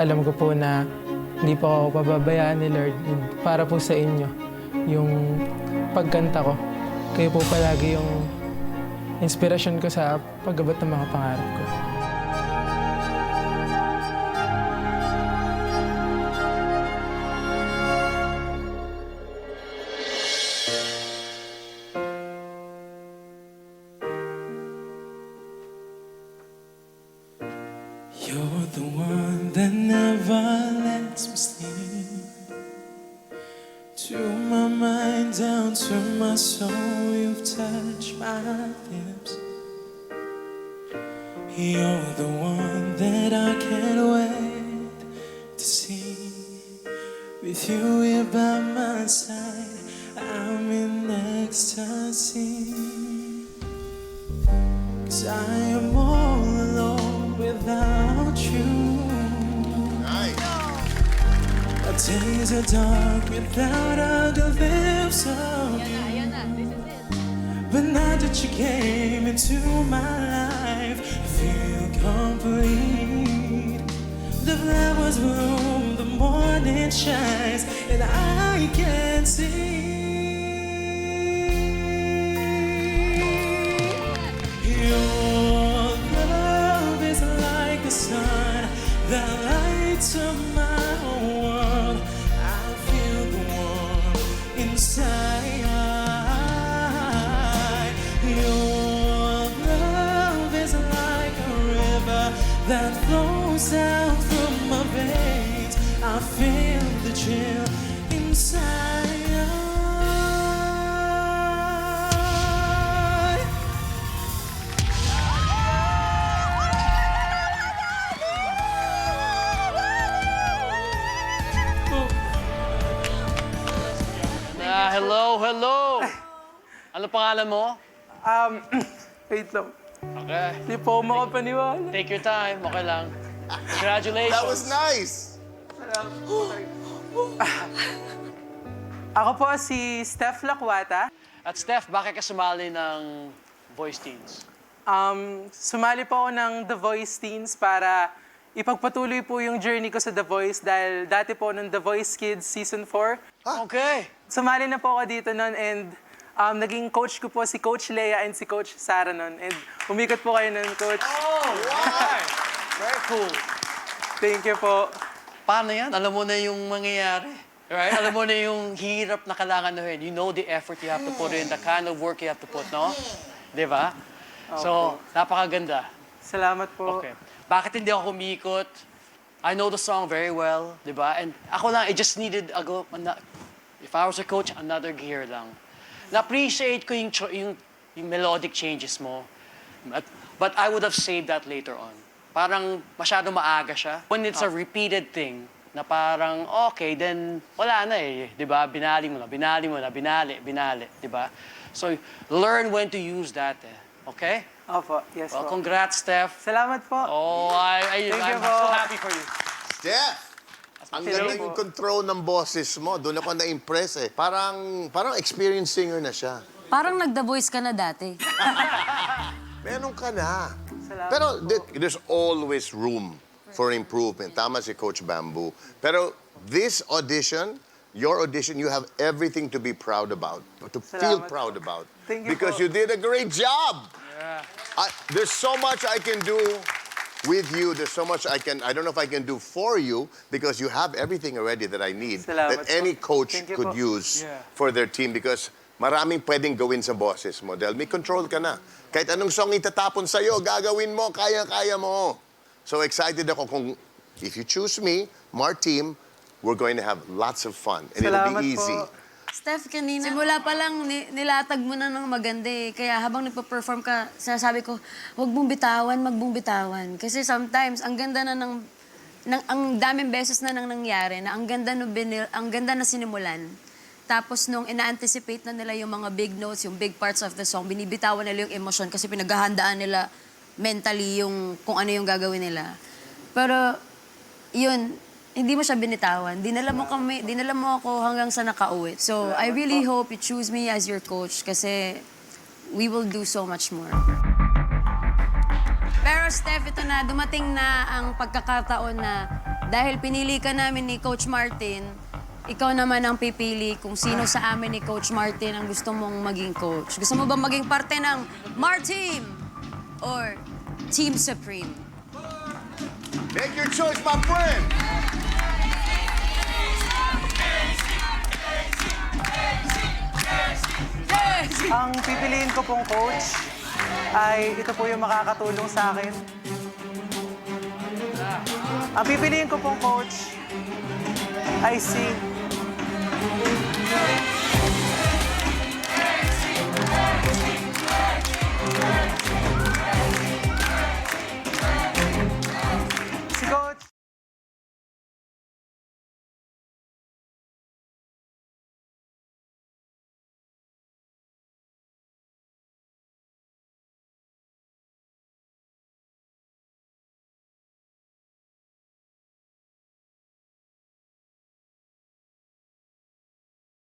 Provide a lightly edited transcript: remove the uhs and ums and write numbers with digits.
alam ko po na hindi po ako pababayaan ni Lord. And para po sa inyo, yung pagkanta ko, kayo po palagi yung inspirasyon ko sa pag-abot ng mga pangarap ko. You're the one that never lets me sleep. To my mind, down to my soul, you've touched my lips. You're the one that I can't wait to see. With you here by my side, I'm in ecstasy. 'Cause I am all alone without you. My days are dark without a glimpse of you. But now that you came into my life, I feel complete. The flowers bloom, the morning shines, and I can see. Your love is like the sun that lights up my world. I feel the warmth inside. Your love is like a river that flows down from my veins. I feel the chill inside. Hello. Ano pangalan mo? Wait lang. Okay. Hindi po ako makapaniwala. Take your time. Okay lang. Congratulations. That was nice. Ako po si Steph Lakwata. At Steph, bakit ka sumali ng Voice Teens? Sumali po ako ng The Voice Teens para ipagpatuloy po yung journey ko sa The Voice dahil dati po nung The Voice Kids Season 4. Okay. Sumali na po ako dito nun and naging coach ko po si Coach Lea and si Coach Sarah nun. And umikot po kayo nun, Coach. Oh, wow. Very cool. Thank you po. Paano yan? Alam mo na yung mangyayari. Right? Alam mo na yung hirap na kailangan gawin. You know the effort you have to put in, the kind of work you have to put, no? Di ba? So, napakaganda. Salamat po. Okay. Bakit hindi ako kumikot? I know the song very well, di ba? And ako lang, I just needed if I was a coach, another gear lang. Na-appreciate ko yung melodic changes mo. But I would have saved that later on. Parang masyado maaga siya. When it's a repeated thing, na parang, okay, then wala na eh. Di ba? Binali mo na, binali, di ba? So, learn when to use that eh. Okay? Opo, yes Well, po. congrats, Steph. Salamat po. Oh, Thank you I'm po. so happy for you. Steph! Ang ganda yung control ng boses mo. Doon ako na-impress eh. Parang experienced singer na siya. Parang nag-The Voice ka na dati. Meron ka na. Salamat Pero there's always room for improvement. Tama si Coach Bamboo. Pero this audition, your audition, you have everything to be proud about. To feel Salamat proud po. about. Thank you Because po. you did a great job. Yeah. There's so much I can do with you. There's so much I don't know if I can do for you because you have everything already that I need. Salamat that any po. coach Thank you could po. use Yeah. for their team because maraming pwedeng gawin sa boses mo. Dahil may control ka na. Kahit anong song itatapon sa'yo, gagawin mo, kaya-kaya mo. So excited ako kung if you choose me, Mar team, we're going to have lots of fun. And it'll Salamat be easy. po. Steph, kanina, simula pa lang nilatag mo na ng maganda eh. Kaya habang nagpa-perform ka, sinasabi ko, huwag mong bitawan, magbong bitawan. Kasi sometimes, ang ganda na ang daming beses na nang nangyari, na ang ganda na sinimulan. Tapos nung ina-anticipate na nila yung mga big notes, yung big parts of the song, binibitawan nila yung emosyon kasi pinaghahandaan nila mentally yung kung ano yung gagawin nila. Pero, yun, hindi mo siya binitawan. Dinala mo ako hanggang sa nakauwi. So, I really hope you choose me as your coach kasi we will do so much more. Pero Steph, ito na, dumating na ang pagkakataon na dahil pinili ka namin ni Coach Martin, ikaw naman ang pipili kung sino sa amin ni Coach Martin ang gusto mong maging coach. Gusto mo ba maging parte ng Marteam or Team Supreme? Make your choice, my friend! Ang pipiliin ko pong coach ay ito po yung makakatulong sa akin. Ang pipiliin ko pong coach ay si...